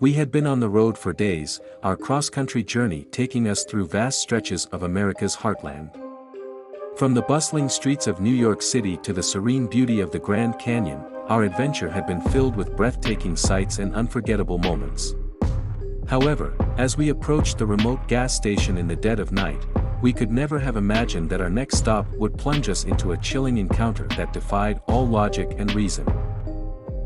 We had been on the road for days, our cross-country journey taking us through vast stretches of America's heartland. From the bustling streets of New York City to the serene beauty of the Grand Canyon, our adventure had been filled with breathtaking sights and unforgettable moments. However, as we approached the remote gas station in the dead of night, we could never have imagined that our next stop would plunge us into a chilling encounter that defied all logic and reason.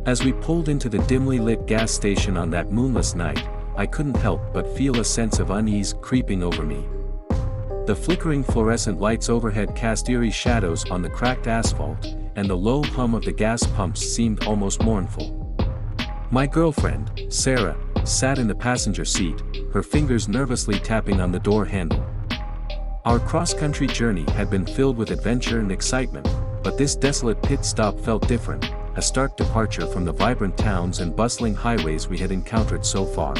As we pulled into the dimly lit gas station on that moonless night, I couldn't help but feel a sense of unease creeping over me. The flickering fluorescent lights overhead cast eerie shadows on the cracked asphalt, and the low hum of the gas pumps seemed almost mournful. My girlfriend, Sarah, sat in the passenger seat, her fingers nervously tapping on the door handle. Our cross-country journey had been filled with adventure and excitement, but this desolate pit stop felt different, a stark departure from the vibrant towns and bustling highways we had encountered so far.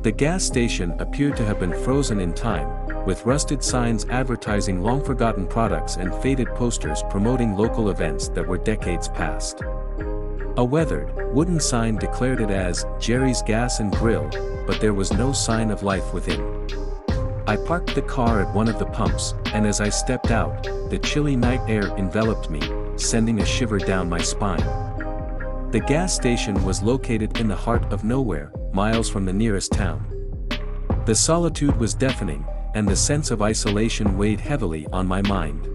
The gas station appeared to have been frozen in time, with rusted signs advertising long-forgotten products and faded posters promoting local events that were decades past. A weathered, wooden sign declared it as Jerry's Gas and Grill, but there was no sign of life within. I parked the car at one of the pumps, and as I stepped out, the chilly night air enveloped me, sending a shiver down my spine. The gas station was located in the heart of nowhere, miles from the nearest town. The solitude was deafening, and the sense of isolation weighed heavily on my mind.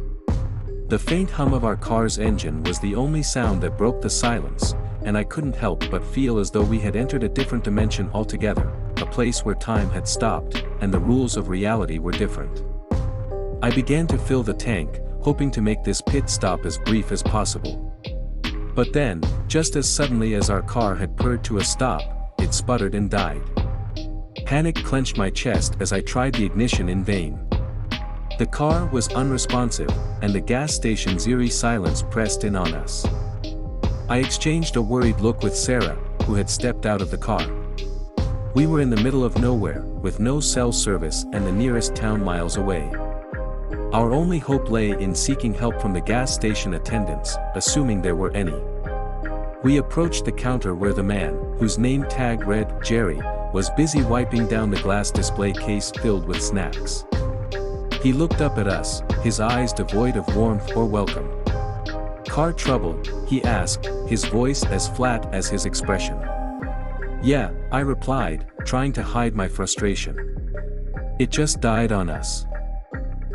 The faint hum of our car's engine was the only sound that broke the silence, and I couldn't help but feel as though we had entered a different dimension altogether, a place where time had stopped, and the rules of reality were different. I began to fill the tank, hoping to make this pit stop as brief as possible. But then, just as suddenly as our car had purred to a stop, it sputtered and died. Panic clenched my chest as I tried the ignition in vain. The car was unresponsive, and the gas station's eerie silence pressed in on us. I exchanged a worried look with Sarah, who had stepped out of the car. We were in the middle of nowhere, with no cell service and the nearest town miles away. Our only hope lay in seeking help from the gas station attendants, assuming there were any. We approached the counter where the man, whose name tag read Jerry, was busy wiping down the glass display case filled with snacks. He looked up at us, his eyes devoid of warmth or welcome. "Car trouble?" he asked, his voice as flat as his expression. "Yeah," I replied, trying to hide my frustration. "It just died on us.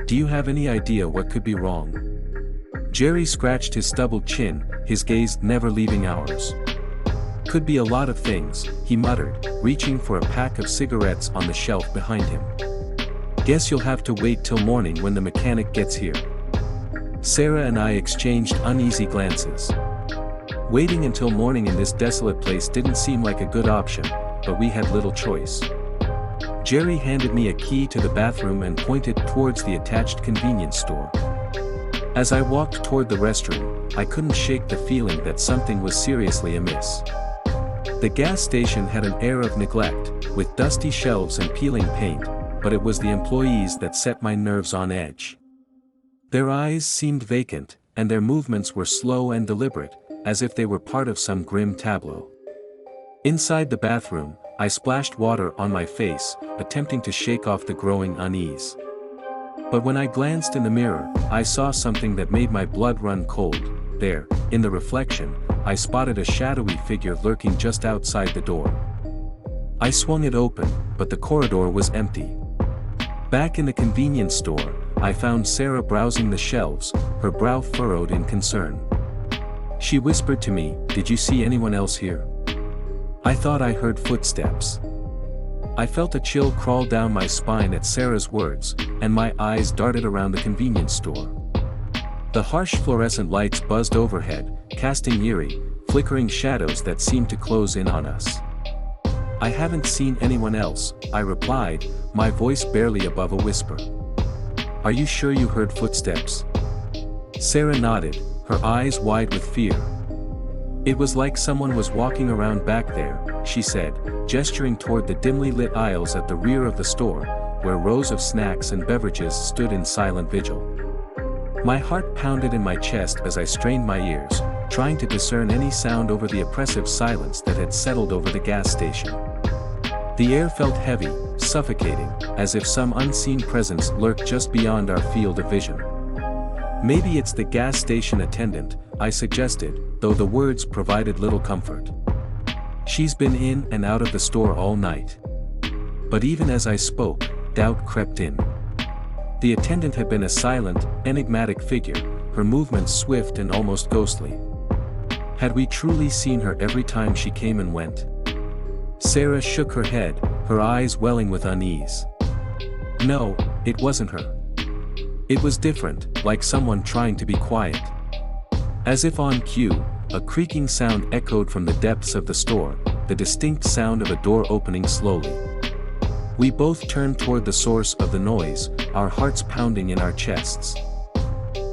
Do you have any idea what could be wrong?" Jerry scratched his stubbled chin, his gaze never leaving ours. "Could be a lot of things," he muttered, reaching for a pack of cigarettes on the shelf behind him. "Guess you'll have to wait till morning when the mechanic gets here." Sarah and I exchanged uneasy glances. Waiting until morning in this desolate place didn't seem like a good option, but we had little choice. Jerry handed me a key to the bathroom and pointed towards the attached convenience store. As I walked toward the restroom, I couldn't shake the feeling that something was seriously amiss. The gas station had an air of neglect, with dusty shelves and peeling paint, but it was the employees that set my nerves on edge. Their eyes seemed vacant, and their movements were slow and deliberate, as if they were part of some grim tableau. Inside the bathroom, I splashed water on my face, attempting to shake off the growing unease. But when I glanced in the mirror, I saw something that made my blood run cold. There, in the reflection, I spotted a shadowy figure lurking just outside the door. I swung it open, but the corridor was empty. Back in the convenience store, I found Sarah browsing the shelves, her brow furrowed in concern. She whispered to me, "Did you see anyone else here?" I thought I heard footsteps. I felt a chill crawl down my spine at Sarah's words, and my eyes darted around the convenience store. The harsh fluorescent lights buzzed overhead, casting eerie, flickering shadows that seemed to close in on us. "I haven't seen anyone else," I replied, my voice barely above a whisper. "Are you sure you heard footsteps?" Sarah nodded, her eyes wide with fear. "It was like someone was walking around back there," she said, gesturing toward the dimly lit aisles at the rear of the store, where rows of snacks and beverages stood in silent vigil. My heart pounded in my chest as I strained my ears, trying to discern any sound over the oppressive silence that had settled over the gas station. The air felt heavy, suffocating, as if some unseen presence lurked just beyond our field of vision. Maybe it's the gas station attendant, I suggested, though the words provided little comfort. She's been in and out of the store all night. But even as I spoke, doubt crept in. The attendant had been a silent, enigmatic figure, her movements swift and almost ghostly. Had we truly seen her every time she came and went? Sarah shook her head, her eyes welling with unease. No, it wasn't her. It was different, like someone trying to be quiet. As if on cue, a creaking sound echoed from the depths of the store, the distinct sound of a door opening slowly. We both turned toward the source of the noise, our hearts pounding in our chests.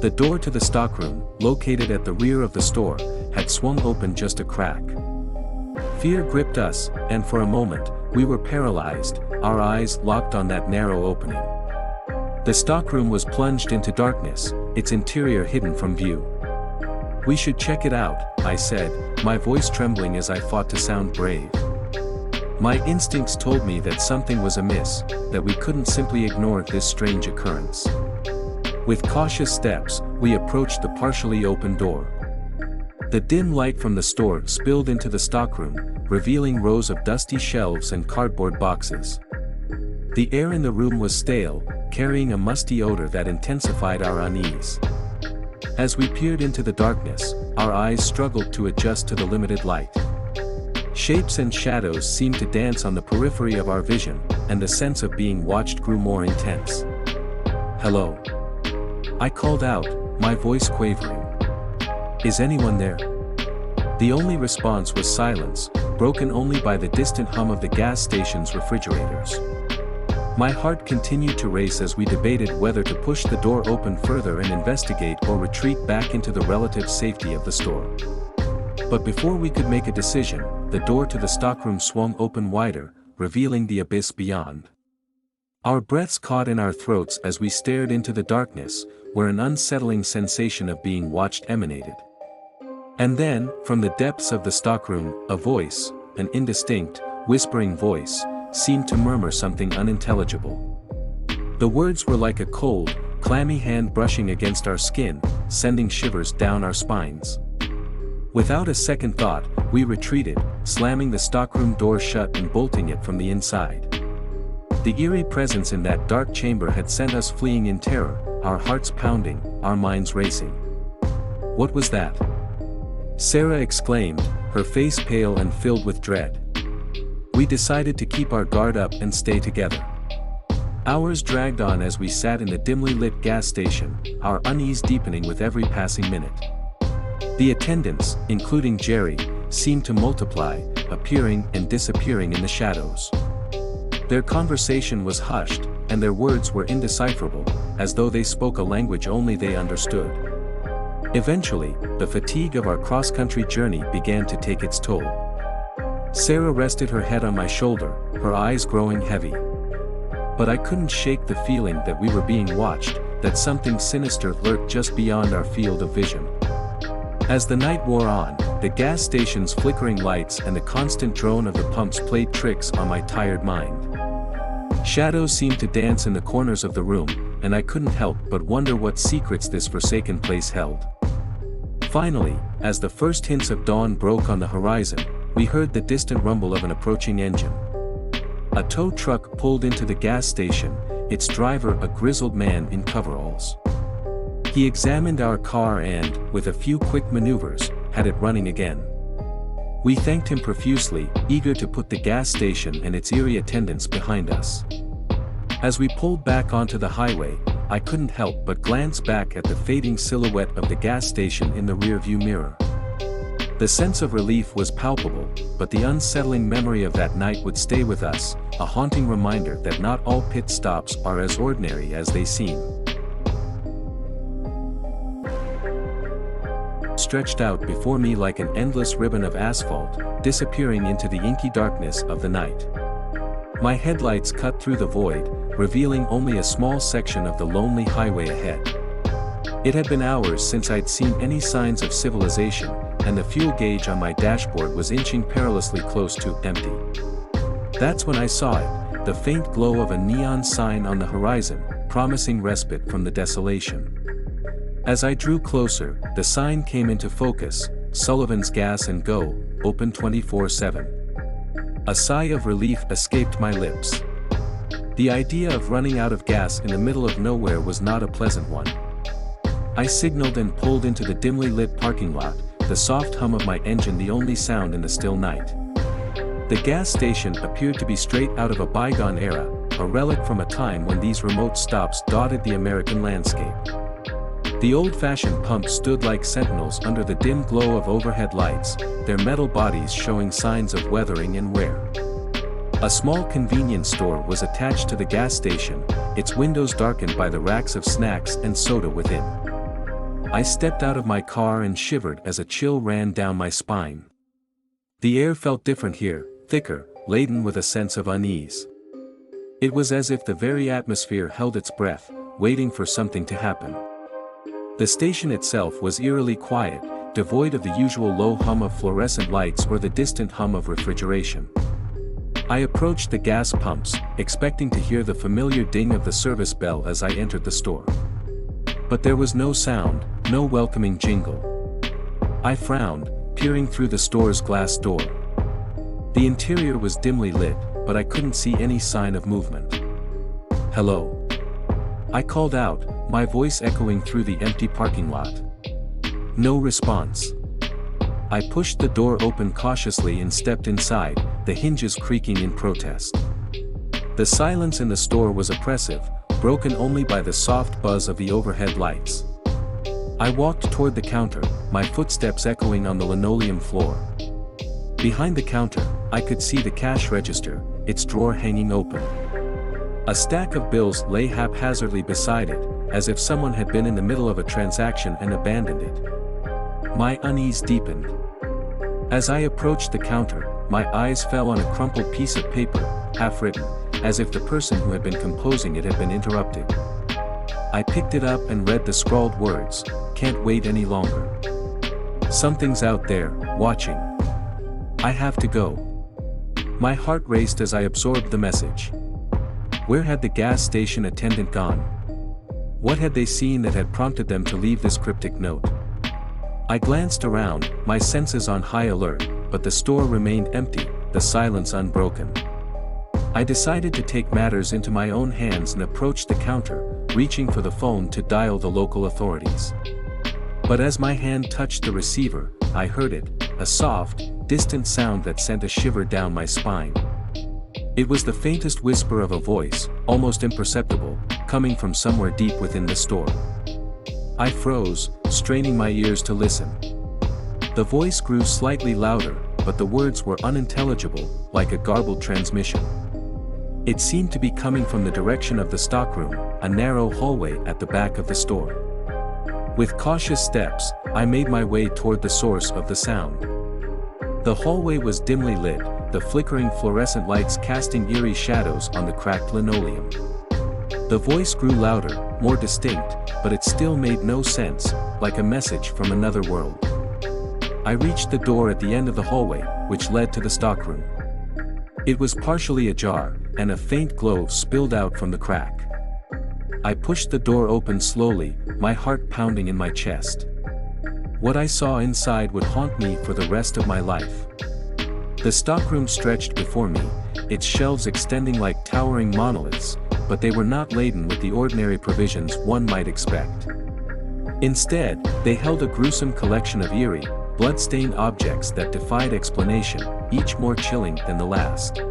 The door to the stockroom, located at the rear of the store, had swung open just a crack. Fear gripped us, and for a moment, we were paralyzed, our eyes locked on that narrow opening. The stockroom was plunged into darkness, its interior hidden from view. We should check it out, I said, my voice trembling as I fought to sound brave. My instincts told me that something was amiss, that we couldn't simply ignore this strange occurrence. With cautious steps, we approached the partially open door. The dim light from the store spilled into the stockroom, revealing rows of dusty shelves and cardboard boxes. The air in the room was stale, carrying a musty odor that intensified our unease. As we peered into the darkness, our eyes struggled to adjust to the limited light. Shapes and shadows seemed to dance on the periphery of our vision, and the sense of being watched grew more intense. "Hello?" I called out, my voice quavering. "Is anyone there?" The only response was silence, broken only by the distant hum of the gas station's refrigerators. My heart continued to race as we debated whether to push the door open further and investigate or retreat back into the relative safety of the store. But before we could make a decision, the door to the stockroom swung open wider, revealing the abyss beyond. Our breaths caught in our throats as we stared into the darkness, where an unsettling sensation of being watched emanated. And then, from the depths of the stockroom, a voice, an indistinct, whispering voice, seemed to murmur something unintelligible. The words were like a cold, clammy hand brushing against our skin, sending shivers down our spines. Without a second thought, we retreated, slamming the stockroom door shut and bolting it from the inside. The eerie presence in that dark chamber had sent us fleeing in terror, our hearts pounding, our minds racing. "What was that?" Sarah exclaimed, her face pale and filled with dread. We decided to keep our guard up and stay together. Hours dragged on as we sat in the dimly lit gas station, our unease deepening with every passing minute. The attendants, including Jerry, seemed to multiply, appearing and disappearing in the shadows. Their conversation was hushed, and their words were indecipherable, as though they spoke a language only they understood. Eventually, the fatigue of our cross-country journey began to take its toll. Sarah rested her head on my shoulder, her eyes growing heavy. But I couldn't shake the feeling that we were being watched, that something sinister lurked just beyond our field of vision. As the night wore on, the gas station's flickering lights and the constant drone of the pumps played tricks on my tired mind. Shadows seemed to dance in the corners of the room, and I couldn't help but wonder what secrets this forsaken place held. Finally, as the first hints of dawn broke on the horizon, we heard the distant rumble of an approaching engine. A tow truck pulled into the gas station, its driver a grizzled man in coveralls. He examined our car and, with a few quick maneuvers, had it running again. We thanked him profusely, eager to put the gas station and its eerie attendants behind us. As we pulled back onto the highway, I couldn't help but glance back at the fading silhouette of the gas station in the rearview mirror. The sense of relief was palpable, but the unsettling memory of that night would stay with us, a haunting reminder that not all pit stops are as ordinary as they seem. Stretched out before me like an endless ribbon of asphalt, disappearing into the inky darkness of the night. My headlights cut through the void, revealing only a small section of the lonely highway ahead. It had been hours since I'd seen any signs of civilization, and the fuel gauge on my dashboard was inching perilously close to empty. That's when I saw it, the faint glow of a neon sign on the horizon, promising respite from the desolation. As I drew closer, the sign came into focus: Sullivan's Gas and Go, open 24/7. A sigh of relief escaped my lips. The idea of running out of gas in the middle of nowhere was not a pleasant one. I signaled and pulled into the dimly lit parking lot, the soft hum of my engine the only sound in the still night. The gas station appeared to be straight out of a bygone era, a relic from a time when these remote stops dotted the American landscape. The old-fashioned pumps stood like sentinels under the dim glow of overhead lights, their metal bodies showing signs of weathering and wear. A small convenience store was attached to the gas station, its windows darkened by the racks of snacks and soda within. I stepped out of my car and shivered as a chill ran down my spine. The air felt different here, thicker, laden with a sense of unease. It was as if the very atmosphere held its breath, waiting for something to happen. The station itself was eerily quiet, devoid of the usual low hum of fluorescent lights or the distant hum of refrigeration. I approached the gas pumps, expecting to hear the familiar ding of the service bell as I entered the store. But there was no sound, no welcoming jingle. I frowned, peering through the store's glass door. The interior was dimly lit, but I couldn't see any sign of movement. "Hello?" I called out, my voice echoing through the empty parking lot. No response. I pushed the door open cautiously and stepped inside, the hinges creaking in protest. The silence in the store was oppressive, broken only by the soft buzz of the overhead lights. I walked toward the counter, my footsteps echoing on the linoleum floor. Behind the counter, I could see the cash register, its drawer hanging open. A stack of bills lay haphazardly beside it, as if someone had been in the middle of a transaction and abandoned it. My unease deepened. As I approached the counter, my eyes fell on a crumpled piece of paper, half-written, as if the person who had been composing it had been interrupted. I picked it up and read the scrawled words: "Can't wait any longer. Something's out there, watching. I have to go." My heart raced as I absorbed the message. Where had the gas station attendant gone? What had they seen that had prompted them to leave this cryptic note? I glanced around, my senses on high alert, but the store remained empty, the silence unbroken. I decided to take matters into my own hands and approached the counter, reaching for the phone to dial the local authorities. But as my hand touched the receiver, I heard it, a soft, distant sound that sent a shiver down my spine. It was the faintest whisper of a voice, almost imperceptible, coming from somewhere deep within the store. I froze, straining my ears to listen. The voice grew slightly louder, but the words were unintelligible, like a garbled transmission. It seemed to be coming from the direction of the stockroom, a narrow hallway at the back of the store. With cautious steps, I made my way toward the source of the sound. The hallway was dimly lit, the flickering fluorescent lights casting eerie shadows on the cracked linoleum. The voice grew louder, more distinct, but it still made no sense, like a message from another world. I reached the door at the end of the hallway, which led to the stockroom. It was partially ajar, and a faint glow spilled out from the crack. I pushed the door open slowly, my heart pounding in my chest. What I saw inside would haunt me for the rest of my life. The stockroom stretched before me, its shelves extending like towering monoliths, but they were not laden with the ordinary provisions one might expect. Instead, they held a gruesome collection of eerie, blood-stained objects that defied explanation, each more chilling than the last.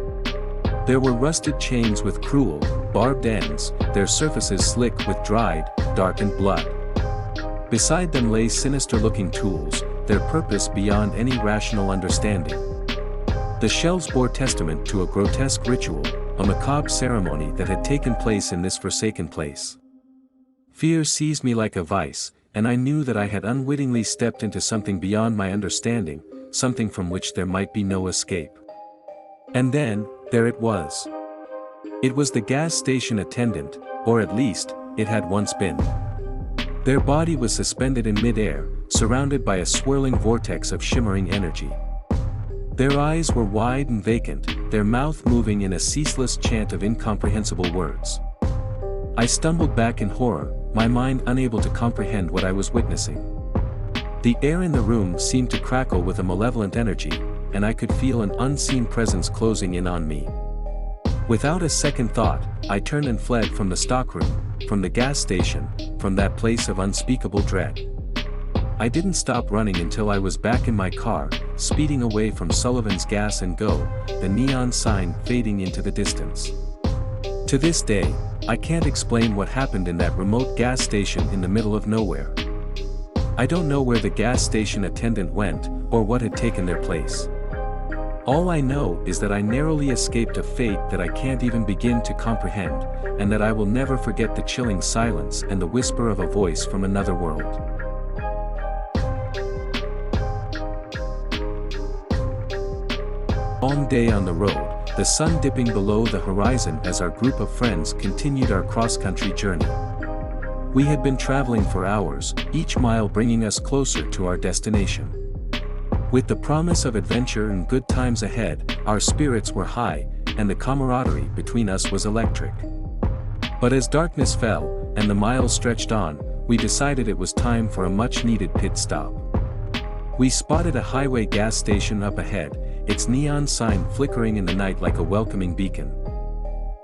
There were rusted chains with cruel, barbed ends, their surfaces slick with dried, darkened blood. Beside them lay sinister-looking tools, their purpose beyond any rational understanding. The shelves bore testament to a grotesque ritual, a macabre ceremony that had taken place in this forsaken place. Fear seized me like a vice, and I knew that I had unwittingly stepped into something beyond my understanding, something from which there might be no escape. And then, there it was. It was the gas station attendant, or at least, it had once been. Their body was suspended in mid-air, surrounded by a swirling vortex of shimmering energy. Their eyes were wide and vacant, their mouth moving in a ceaseless chant of incomprehensible words. I stumbled back in horror, my mind unable to comprehend what I was witnessing. The air in the room seemed to crackle with a malevolent energy, and I could feel an unseen presence closing in on me. Without a second thought, I turned and fled from the stockroom, from the gas station, from that place of unspeakable dread. I didn't stop running until I was back in my car, speeding away from Sullivan's Gas and Go, the neon sign fading into the distance. To this day, I can't explain what happened in that remote gas station in the middle of nowhere. I don't know where the gas station attendant went, or what had taken their place. All I know is that I narrowly escaped a fate that I can't even begin to comprehend, and that I will never forget the chilling silence and the whisper of a voice from another world. Long day on the road, the sun dipping below the horizon as our group of friends continued our cross-country journey. We had been traveling for hours, each mile bringing us closer to our destination. With the promise of adventure and good times ahead, our spirits were high, and the camaraderie between us was electric. But as darkness fell, and the miles stretched on, we decided it was time for a much-needed pit stop. We spotted a highway gas station up ahead, its neon sign flickering in the night like a welcoming beacon.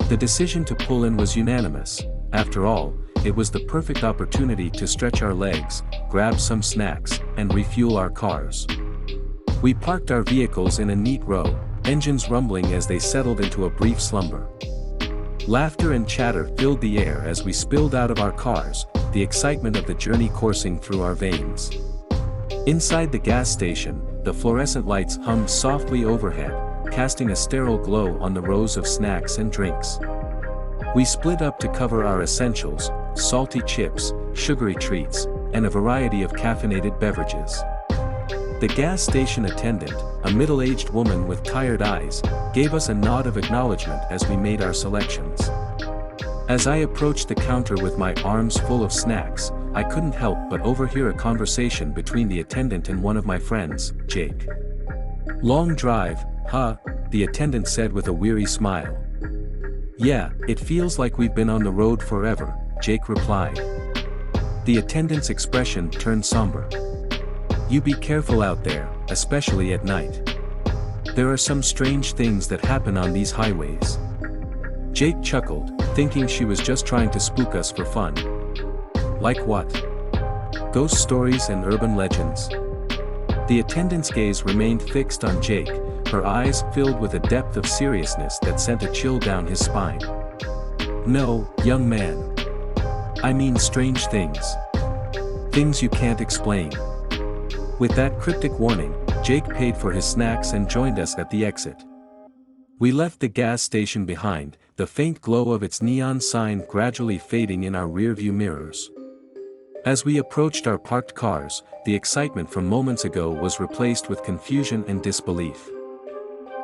The decision to pull in was unanimous. After all, it was the perfect opportunity to stretch our legs, grab some snacks, and refuel our cars. We parked our vehicles in a neat row, engines rumbling as they settled into a brief slumber. Laughter and chatter filled the air as we spilled out of our cars, the excitement of the journey coursing through our veins. Inside the gas station, the fluorescent lights hummed softly overhead, casting a sterile glow on the rows of snacks and drinks. We split up to cover our essentials, salty chips, sugary treats, and a variety of caffeinated beverages. The gas station attendant, a middle-aged woman with tired eyes, gave us a nod of acknowledgement as we made our selections. As I approached the counter with my arms full of snacks, I couldn't help but overhear a conversation between the attendant and one of my friends, Jake. "Long drive, huh?" the attendant said with a weary smile. "Yeah, it feels like we've been on the road forever," Jake replied. The attendant's expression turned somber. "You be careful out there, especially at night. There are some strange things that happen on these highways." Jake chuckled, thinking she was just trying to spook us for fun. "Like what? Ghost stories and urban legends?" The attendant's gaze remained fixed on Jake, her eyes filled with a depth of seriousness that sent a chill down his spine. "No, young man. I mean strange things. Things you can't explain." With that cryptic warning, Jake paid for his snacks and joined us at the exit. We left the gas station behind, the faint glow of its neon sign gradually fading in our rearview mirrors. As we approached our parked cars, the excitement from moments ago was replaced with confusion and disbelief.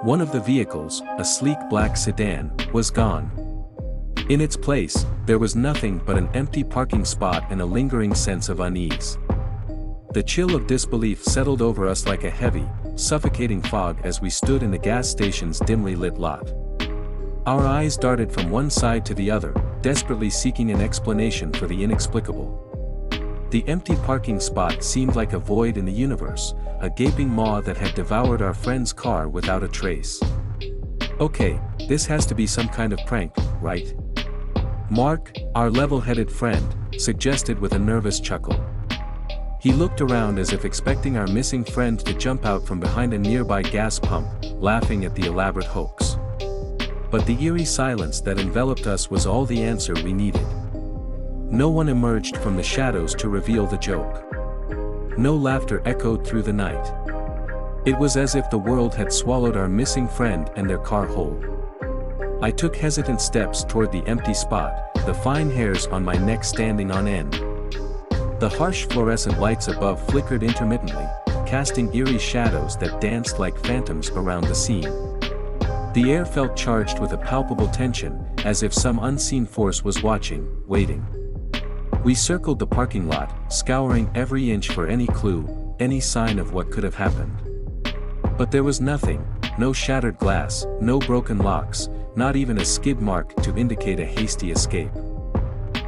One of the vehicles, a sleek black sedan, was gone. In its place, there was nothing but an empty parking spot and a lingering sense of unease. The chill of disbelief settled over us like a heavy, suffocating fog as we stood in the gas station's dimly lit lot. Our eyes darted from one side to the other, desperately seeking an explanation for the inexplicable. The empty parking spot seemed like a void in the universe, a gaping maw that had devoured our friend's car without a trace. "Okay, this has to be some kind of prank, right?" Mark, our level-headed friend, suggested with a nervous chuckle. He looked around as if expecting our missing friend to jump out from behind a nearby gas pump, laughing at the elaborate hoax. But the eerie silence that enveloped us was all the answer we needed. No one emerged from the shadows to reveal the joke. No laughter echoed through the night. It was as if the world had swallowed our missing friend and their car whole. I took hesitant steps toward the empty spot, the fine hairs on my neck standing on end. The harsh fluorescent lights above flickered intermittently, casting eerie shadows that danced like phantoms around the scene. The air felt charged with a palpable tension, as if some unseen force was watching, waiting. We circled the parking lot, scouring every inch for any clue, any sign of what could have happened. But there was nothing, no shattered glass, no broken locks, not even a skid mark to indicate a hasty escape.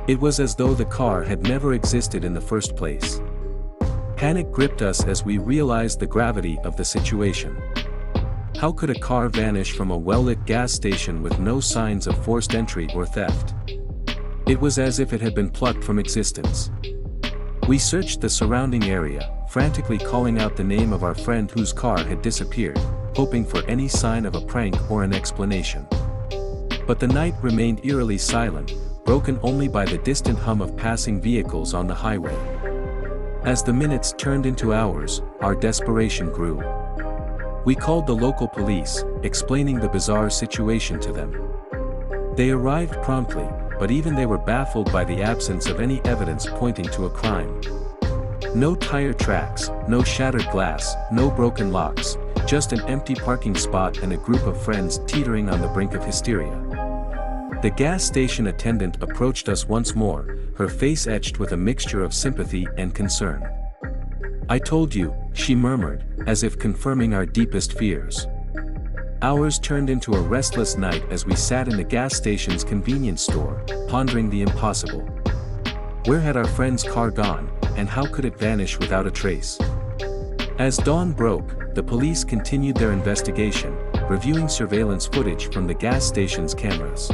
It was as though the car had never existed in the first place. Panic gripped us as we realized the gravity of the situation. How could a car vanish from a well-lit gas station with no signs of forced entry or theft? It was as if it had been plucked from existence. We searched the surrounding area, frantically calling out the name of our friend whose car had disappeared, hoping for any sign of a prank or an explanation. But the night remained eerily silent, broken only by the distant hum of passing vehicles on the highway. As the minutes turned into hours, our desperation grew. We called the local police, explaining the bizarre situation to them. They arrived promptly, but even they were baffled by the absence of any evidence pointing to a crime. No tire tracks, no shattered glass, no broken locks, just an empty parking spot and a group of friends teetering on the brink of hysteria. The gas station attendant approached us once more, her face etched with a mixture of sympathy and concern. "I told you," she murmured, as if confirming our deepest fears. Hours turned into a restless night as we sat in the gas station's convenience store, pondering the impossible. Where had our friend's car gone, and how could it vanish without a trace? As dawn broke, the police continued their investigation, reviewing surveillance footage from the gas station's cameras.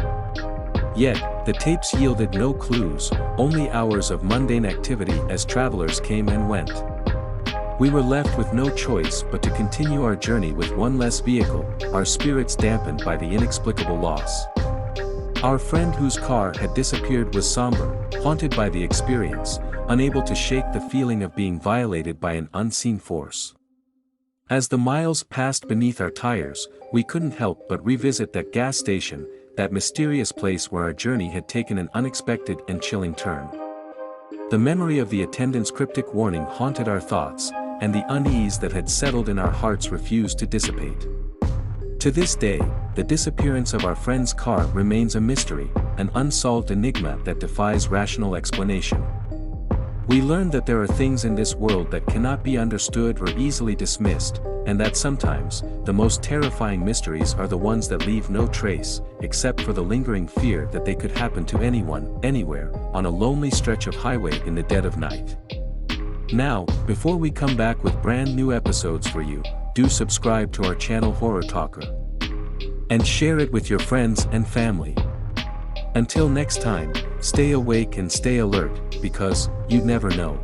Yet, the tapes yielded no clues, only hours of mundane activity as travelers came and went. We were left with no choice but to continue our journey with one less vehicle, our spirits dampened by the inexplicable loss. Our friend whose car had disappeared was somber, haunted by the experience, unable to shake the feeling of being violated by an unseen force. As the miles passed beneath our tires, we couldn't help but revisit that gas station, that mysterious place where our journey had taken an unexpected and chilling turn. The memory of the attendant's cryptic warning haunted our thoughts, and the unease that had settled in our hearts refused to dissipate. To this day, the disappearance of our friend's car remains a mystery, an unsolved enigma that defies rational explanation. We learned that there are things in this world that cannot be understood or easily dismissed, and that sometimes, the most terrifying mysteries are the ones that leave no trace, except for the lingering fear that they could happen to anyone, anywhere, on a lonely stretch of highway in the dead of night. Now, before we come back with brand new episodes for you, do subscribe to our channel Horror Talker. And share it with your friends and family. Until next time, stay awake and stay alert, because you never know.